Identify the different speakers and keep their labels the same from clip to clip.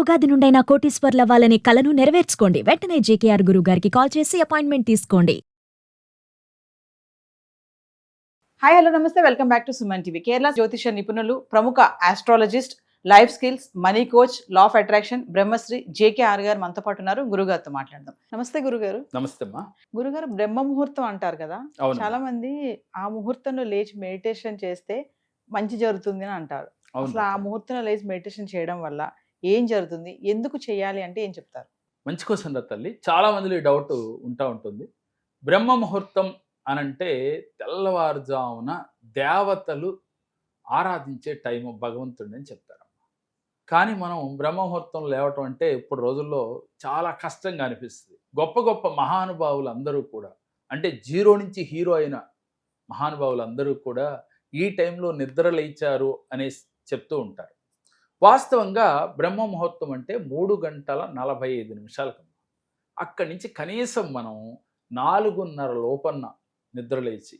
Speaker 1: ఉగాది నుండైనా కోటీశ్వర్లవ్వాలనే కలను నెరవేర్చుకోండి. వెంటనే జేకేఆర్ గురువు గారికి కాల్ చేసి అపాయింట్మెంట్ తీసుకోండి.
Speaker 2: హాయ్ హలో నమస్తే, welcome back to Suman TV. Kerala జ్యోతిష నిపుణులు, ప్రముఖ astrologist, life skills, money coach, law of attraction Brahmashri JKR గారు మనతో పాటు ఉన్నారు. గురుగారితో మాట్లాడదాం. నమస్తే గురుగారు.
Speaker 3: నమస్తే అమ్మా.
Speaker 2: గురుగారు, బ్రహ్మ ముహూర్తం అంటారు కదా, చాలా మంది ఆ ముహూర్తంలో లేచి మెడిటేషన్ చేస్తే మంచి జరుగుతుంది అని అంటారు. అసలు ఆ ముహూర్తంలో లేచి మెడిటేషన్ చేయడం వల్ల ఏం జరుగుతుంది, ఎందుకు చేయాలి అంటే ఏం చెప్తారు?
Speaker 3: మంచి క్వశ్చన్ రా తల్లి. చాలా మందిలో ఈ డౌట్ ఉంటుంది. బ్రహ్మ ముహూర్తం అనంటే తెల్లవారుజామున దేవతలు ఆరాధించే టైము భగవంతుడిని అని చెప్తారమ్మ. కానీ మనం బ్రహ్మ ముహూర్తం లేవటం అంటే ఇప్పుడు రోజుల్లో చాలా కష్టంగా అనిపిస్తుంది. గొప్ప గొప్ప మహానుభావులు అందరూ కూడా, అంటే జీరో నుంచి హీరో అయిన మహానుభావులు అందరూ కూడా ఈ టైంలో నిద్ర లేచారు అనేసి చెప్తూ ఉంటారు. వాస్తవంగా బ్రహ్మ ముహూర్తం అంటే 3:45 అక్కడి నుంచి కనీసం మనం 4:30 లోపన్న నిద్రలేచి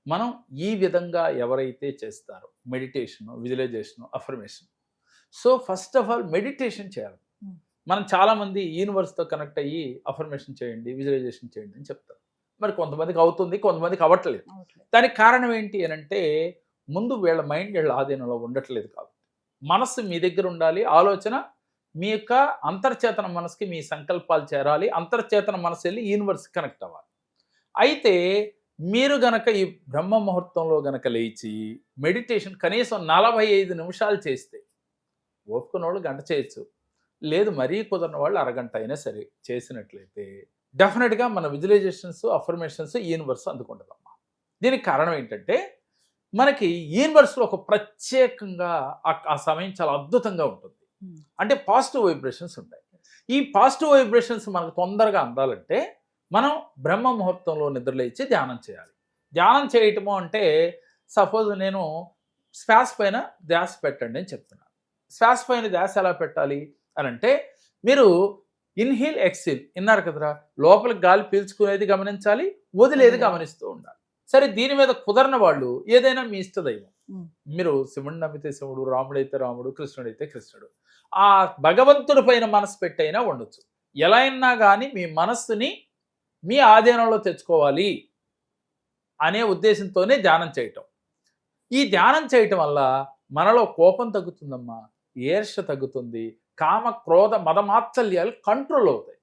Speaker 3: మనం ఈ విధంగా ఎవరైతే చేస్తారో meditation, visualisation, affirmation. So first of all meditation చేయాలి. మనం చాలామంది యూనివర్స్తో కనెక్ట్ అయ్యి అఫర్మేషన్ చేయండి, విజువలైజేషన్ చేయండి అని చెప్తారు. మరి కొంతమందికి అవుతుంది, కొంతమందికి అవ్వట్లేదు. దానికి కారణం ఏంటి అని అంటే ముందు వీళ్ళ మైండ్ వీళ్ళ ఆధీనంలో ఉండట్లేదు. కాబట్టి మనస్సు మీ దగ్గర ఉండాలి. ఆలోచన మీ యొక్క అంతర్చేతన మనసుకి మీ సంకల్పాలు చేరాలి. అంతర్చేతన మనసు వెళ్ళి యూనివర్స్ కనెక్ట్ అవ్వాలి. అయితే మీరు గనక ఈ బ్రహ్మ ముహూర్తంలో గనక లేచి మెడిటేషన్ కనీసం 45 నిమిషాలు చేస్తే, ఓపుకున్న వాళ్ళు గంట చేయొచ్చు, లేదు మరీ కుదరని వాళ్ళు అరగంట అయినా సరే చేసినట్లయితే డెఫినెట్గా మన విజువలైజేషన్స్, అఫర్మేషన్స్ యూనివర్స్ అందుకుంటుందమ్మా. దీనికి కారణం ఏంటంటే మనకి యూనివర్స్లో ఒక ప్రత్యేకంగా ఆ సమయం చాలా అద్భుతంగా ఉంటుంది. అంటే పాజిటివ్ వైబ్రేషన్స్ ఉంటాయి. ఈ పాజిటివ్ వైబ్రేషన్స్ మనకు తొందరగా అందాలంటే మనం బ్రహ్మ ముహూర్తంలో నిద్రలేచి ధ్యానం చేయాలి. ధ్యానం చేయటము అంటే సపోజ్ నేను శ్వాస పైన ధ్యాస పెట్టండి అని చెప్తున్నాను. శ్వాస పైన ధ్యాస ఎలా పెట్టాలి అని అంటే మీరు ఇన్హేల్, ఎక్సేల్ విన్నారు కదరా, లోపలికి గాలి పీల్చుకునేది గమనించాలి, వదిలేది గమనిస్తూ ఉండాలి. సరే, దీని మీద కుదరని వాళ్ళు ఏదైనా మీ ఇష్టదైవం, మీరు శివుడిని నమ్మితే శివుడు, రాముడైతే రాముడు, కృష్ణుడైతే కృష్ణుడు, ఆ భగవంతుడి పైన మనసు పెట్టైనా ఉండొచ్చు. ఎలా అయినా కానీ మీ మనస్సుని మీ ఆధీనంలో తెచ్చుకోవాలి అనే ఉద్దేశంతోనే ధ్యానం చేయటం. ఈ ధ్యానం చేయటం వల్ల మనలో కోపం తగ్గుతుందమ్మా, ఈర్ష్య తగ్గుతుంది, కామ, క్రోధ, మదమాత్సల్యాలు కంట్రోల్ అవుతాయి.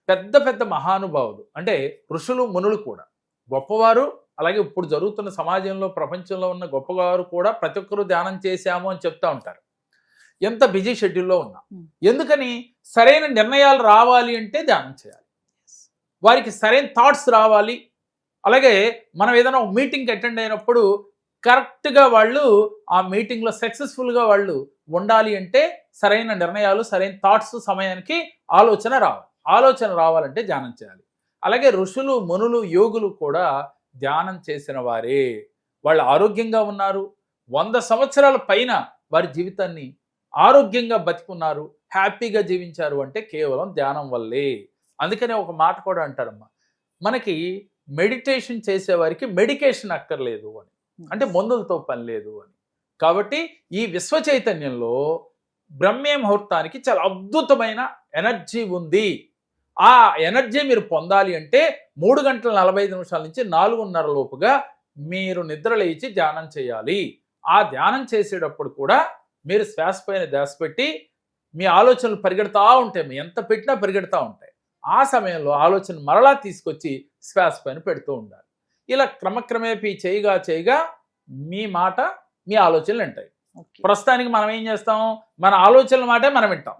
Speaker 3: పెద్ద పెద్ద మహానుభావులు అంటే ఋషులు, మునులు కూడా గొప్పవారు, అలాగే ఇప్పుడు జరుగుతున్న సమాజంలో, ప్రపంచంలో ఉన్న గొప్పవారు కూడా ప్రతి ఒక్కరూ ధ్యానం చేశాము అని చెప్తా ఉంటారు. ఎంత బిజీ షెడ్యూల్లో ఉన్నా. ఎందుకని? సరైన నిర్ణయాలు రావాలి అంటే ధ్యానం చేయాలి. వారికి సరైన థాట్స్ రావాలి. అలాగే మనం ఏదైనా ఒక మీటింగ్కి అటెండ్ అయినప్పుడు కరెక్ట్గా వాళ్ళు ఆ మీటింగ్లో సక్సెస్ఫుల్గా వాళ్ళు ఉండాలి అంటే సరైన నిర్ణయాలు, సరైన థాట్స్, సమయానికి ఆలోచన రావాలి. ఆలోచన రావాలంటే ధ్యానం చేయాలి. అలాగే ఋషులు, మునులు, యోగులు కూడా ధ్యానం చేసిన వారే. వాళ్ళు ఆరోగ్యంగా ఉన్నారు, 100 సంవత్సరాల పైన వారి జీవితాన్ని ఆరోగ్యంగా బతికున్నారు, హ్యాపీగా జీవించారు అంటే కేవలం ధ్యానం వల్లే. అందుకనే ఒక మాట కూడా అంటారమ్మా, మనకి మెడిటేషన్ చేసేవారికి మెడికేషన్ అక్కర్లేదు అని, అంటే మందులతో పని లేదు అని. కాబట్టి ఈ విశ్వ చైతన్యంలో బ్రహ్మే ముహూర్తానికి చాలా అద్భుతమైన ఎనర్జీ ఉంది. ఆ ఎనర్జీ మీరు పొందాలి అంటే 3:45 నుంచి 4:30 లోపుగా మీరు నిద్ర లేచి ధ్యానం చేయాలి. ఆ ధ్యానం చేసేటప్పుడు కూడా మీరు శ్వాస పైన ధ్యాస పెట్టి మీ ఆలోచనలు పరిగెడతా ఉంటాయి, ఎంత పెట్టినా పరిగెడతా ఉంటాయి. ఆ సమయంలో ఆలోచన మరలా తీసుకొచ్చి శ్వాస పైన పెడుతూ ఉండాలి. ఇలా క్రమక్రమేపీ చేయగా మీ మాట, మీ ఆలోచనలు వింటాయి. ప్రస్తుతానికి మనం ఏం చేస్తాం, మన ఆలోచనల మాటే మనం వింటాం.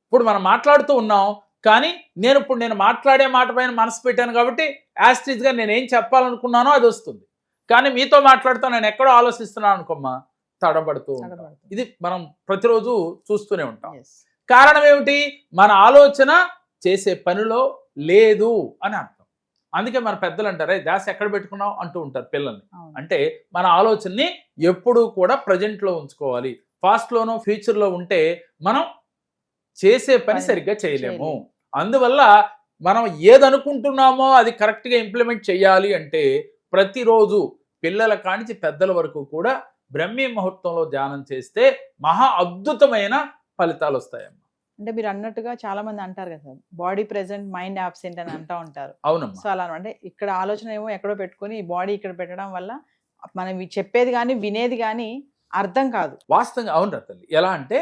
Speaker 3: ఇప్పుడు మనం మాట్లాడుతూ ఉన్నాం, కానీ నేను మాట్లాడే మాట పైన మనసు పెట్టాను కాబట్టి యాస్టీజ్గా నేను ఏం చెప్పాలనుకున్నానో అది వస్తుంది. కానీ మీతో మాట్లాడుతూ నేను ఎక్కడో ఆలోచిస్తున్నాను అనుకోమ్మా, తడబడుతూ ఉంటాం. ఇది మనం ప్రతిరోజు చూస్తూనే ఉంటాం. కారణం ఏమిటి? మన ఆలోచన చేసే పనిలో లేదు అని అర్థం. అందుకే మన పెద్దలు అంటారే ధ్యాస ఎక్కడ పెట్టుకున్నావు అంటూ ఉంటారు పిల్లల్ని. అంటే మన ఆలోచనని ఎప్పుడూ కూడా ప్రజెంట్లో ఉంచుకోవాలి. పాస్ట్లోనో ఫ్యూచర్లో ఉంటే మనం చేసే పని సరిగ్గా చేయలేము. అందువల్ల మనం ఏదనుకుంటున్నామో అది కరెక్ట్గా ఇంప్లిమెంట్ చేయాలి అంటే ప్రతిరోజు పిల్లల కానించి పెద్దల వరకు కూడా బ్రహ్మీ ముహూర్తంలో ధ్యానం చేస్తే మహా అద్భుతమైన ఫలితాలు వస్తాయమ్మా.
Speaker 2: అంటే మీరు అన్నట్టుగా చాలా మంది అంటారు కదా sir, body present mind absent అని అంటూ ఉంటారు.
Speaker 3: అవునమ్మా.
Speaker 2: సో అలా అంటే ఇక్కడ ఆలోచన ఏమో ఎక్కడో పెట్టుకొని బాడీ ఇక్కడ పెట్టడం వల్ల మనం చెప్పేది కానీ వినేది కానీ అర్థం కాదు.
Speaker 3: వాస్తవంగా అవును రా తల్లి. ఎలా అంటే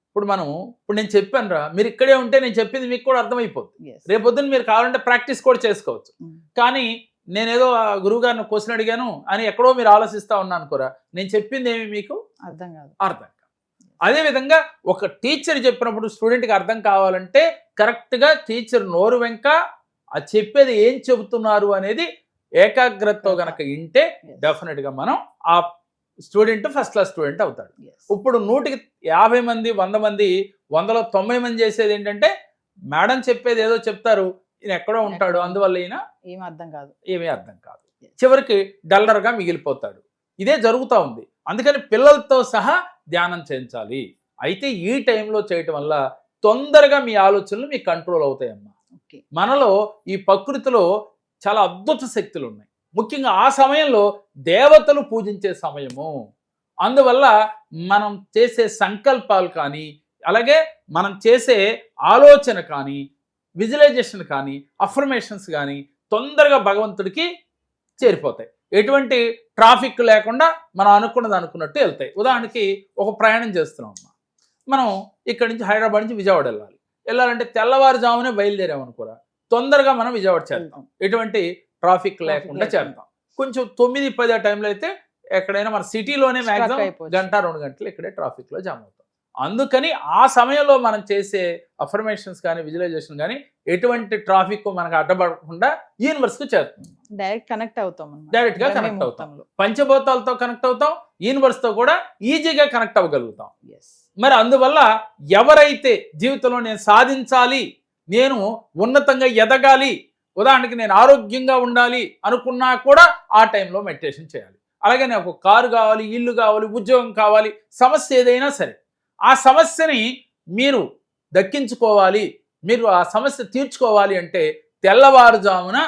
Speaker 3: ఇప్పుడు నేను చెప్పాను రా, మీరు ఇక్కడే ఉంటే నేను చెప్పింది మీకు కూడా అర్థమైపోతుంది.
Speaker 2: Yes.
Speaker 3: రేపొద్దున మీరు కావాలంటే ప్రాక్టీస్ కూడా చేసుకోవచ్చు. కానీ నేనేదో గురువు గారిని క్వశ్చన్ అడిగాను అని ఎక్కడో మీరు ఆలోచిస్తా ఉన్నా అనుకోరా, నేను చెప్పింది ఏమి మీకు
Speaker 2: అర్థం కాదు.
Speaker 3: అర్థం కాదు. అదేవిధంగా ఒక టీచర్ చెప్పినప్పుడు స్టూడెంట్కి అర్థం కావాలంటే కరెక్ట్గా టీచర్ నోరు వెంక ఆ చెప్పేది ఏం చెబుతున్నారు అనేది ఏకాగ్రతతో గనక వింటే డెఫినెట్గా మనం ఆ స్టూడెంట్ ఫస్ట్ క్లాస్ స్టూడెంట్ అవుతాడు. ఇప్పుడు 100కి 50 మంది 100 మంది 100లో 90 మంది చేసేది ఏంటంటే మేడం చెప్పేది ఏదో చెప్తారు, ఈయన ఎక్కడో ఉంటాడు, అందువల్ల ఈయన
Speaker 2: ఏమీ అర్థం కాదు.
Speaker 3: చివరికి డల్లర్గా మిగిలిపోతాడు. ఇదే జరుగుతూ ఉంది. అందుకని పిల్లలతో సహా ధ్యానం చేయించాలి. అయితే ఈ టైంలో చేయటం వల్ల తొందరగా మీ ఆలోచనలు మీ కంట్రోల్ అవుతాయమ్మా. మనలో ఈ ప్రకృతిలో చాలా అద్భుత శక్తులు ఉన్నాయి. ముఖ్యంగా ఆ సమయంలో దేవతలు పూజించే సమయము. అందువల్ల మనం చేసే సంకల్పాలు కానీ, అలాగే మనం చేసే ఆలోచన కానీ, విజువలైజేషన్ కానీ, అఫర్మేషన్స్ కానీ తొందరగా భగవంతుడికి చేరిపోతాయి. ఎటువంటి ట్రాఫిక్ లేకుండా మనం అనుకున్నట్టు వెళ్తాయి. ఉదాహరణకి ఒక ప్రయాణం చేస్తున్నాం అమ్మా, మనం ఇక్కడి నుంచి హైదరాబాద్ నుంచి విజయవాడ వెళ్ళాలంటే తెల్లవారుజామునే బయలుదేరామనుకోరా, తొందరగా మనం విజయవాడ చేరుతాం. ఎటువంటి ట్రాఫిక్ లేకుండా చేరుతాం. కొంచెం 9-10 ఆ టైంలో అయితే ఎక్కడైనా మన సిటీలోనే మ్యాక్సిమం 1-2 గంటలు ఇక్కడే ట్రాఫిక్లో జామ్ అవుతాం. అందుకని ఆ సమయంలో మనం చేసే అఫర్మేషన్స్ కానీ, విజువలైజేషన్ కానీ ఎటువంటి ట్రాఫిక్ మనకు అడ్డపడకుండా యూనివర్స్కి చేరుతుంది.
Speaker 2: డైరెక్ట్గా కనెక్ట్ అవుతాం.
Speaker 3: పంచభూతాలతో కనెక్ట్ అవుతాం, యూనివర్స్తో కూడా ఈజీగా కనెక్ట్ అవ్వగలుగుతాం. మరి అందువల్ల ఎవరైతే జీవితంలో నేను సాధించాలి, నేను ఉన్నతంగా ఎదగాలి, ఉదాహరణకి నేను ఆరోగ్యంగా ఉండాలి అనుకున్నా కూడా ఆ టైంలో మెడిటేషన్ చేయాలి. అలాగే నాకు ఒక కారు కావాలి, ఇల్లు కావాలి, ఉద్యోగం కావాలి, సమస్య ఏదైనా సరే ఆ సమస్యని మీరు దక్కించుకోవాలి, మీరు ఆ సమస్య తీర్చుకోవాలి అంటే తెల్లవారుజామున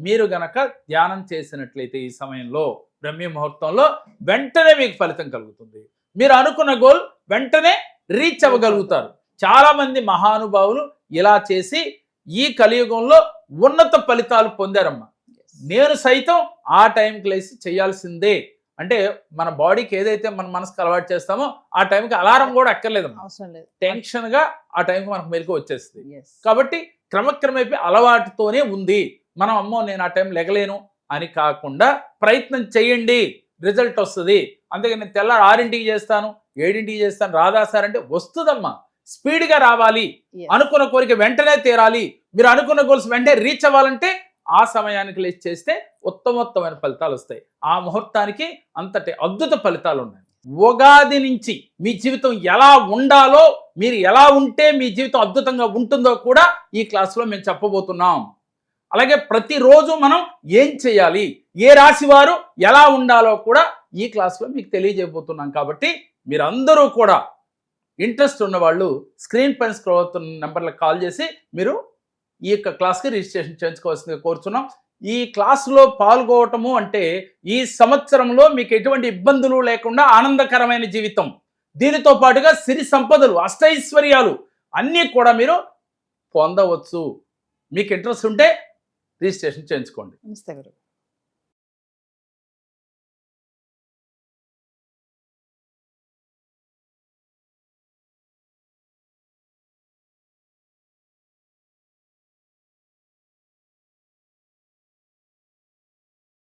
Speaker 3: మీరు గనక ధ్యానం చేసినట్లయితే ఈ సమయంలో బ్రహ్మ ముహూర్తంలో వెంటనే మీకు ఫలితం కలుగుతుంది. మీరు అనుకున్న గోల్ వెంటనే రీచ్ అవ్వగలుగుతారు. చాలామంది మహానుభావులు ఇలా చేసి ఈ కలియుగంలో ఉన్నత ఫలితాలు పొందారమ్మా. నేను సైతం ఆ టైంకి లేచి చేయాల్సిందే. అంటే మన బాడీకి ఏదైతే మన మనసుకు అలవాటు చేస్తామో ఆ టైంకి అలారం కూడా అక్కర్లేదమ్మా. టెన్షన్గా ఆ టైంకి మనకు మెలకు వచ్చేస్తుంది. కాబట్టి క్రమక్రమేపీ అలవాటుతోనే ఉంది. మనం అమ్మో నేను ఆ టైం లెగలేను అని కాకుండా ప్రయత్నం చేయండి, రిజల్ట్ వస్తుంది. అందుకని నేను తెల్లారి 6ంటికి చేస్తాను, 7ంటికి చేస్తాను, రాదా సార్ అంటే వస్తుందమ్మా. స్పీడ్గా రావాలి, అనుకున్న కోరిక వెంటనే తీరాలి, మీరు అనుకున్న గోల్స్ వెంటనే రీచ్ అవ్వాలంటే ఆ సమయానికి లేచి చేస్తే ఉత్తమోత్తమైన ఫలితాలు వస్తాయి. ఆ ముహూర్తానికి అంతటి అద్భుత ఫలితాలు ఉన్నాయి. ఉగాది నుంచి మీ జీవితం ఎలా ఉండాలో, మీరు ఎలా ఉంటే మీ జీవితం అద్భుతంగా ఉంటుందో కూడా ఈ క్లాస్లో మేము చెప్పబోతున్నాం. అలాగే ప్రతిరోజు మనం ఏం చేయాలి, ఏ రాశి వారు ఎలా ఉండాలో కూడా ఈ క్లాస్లో మీకు తెలియజేయబోతున్నాం. కాబట్టి మీరందరూ కూడా ఇంట్రెస్ట్ ఉన్నవాళ్ళు స్క్రీన్ పైన స్క్రోల్ అవుతున్న నెంబర్లకు కాల్ చేసి మీరు ఈ యొక్క క్లాస్కి రిజిస్ట్రేషన్ చేయించుకోవాల్సిందిగా కోరుతున్నాం. ఈ క్లాసులో పాల్గొనటము అంటే ఈ సంవత్సరంలో మీకు ఎటువంటి ఇబ్బందులు లేకుండా ఆనందకరమైన జీవితం, దీనితో పాటుగా సిరి సంపదలు, అష్టైశ్వర్యాలు అన్నీ కూడా మీరు పొందవచ్చు. మీకు ఇంట్రెస్ట్ ఉంటే రిజిస్ట్రేషన్ చేయించుకోండి.
Speaker 2: నమస్తే గురు.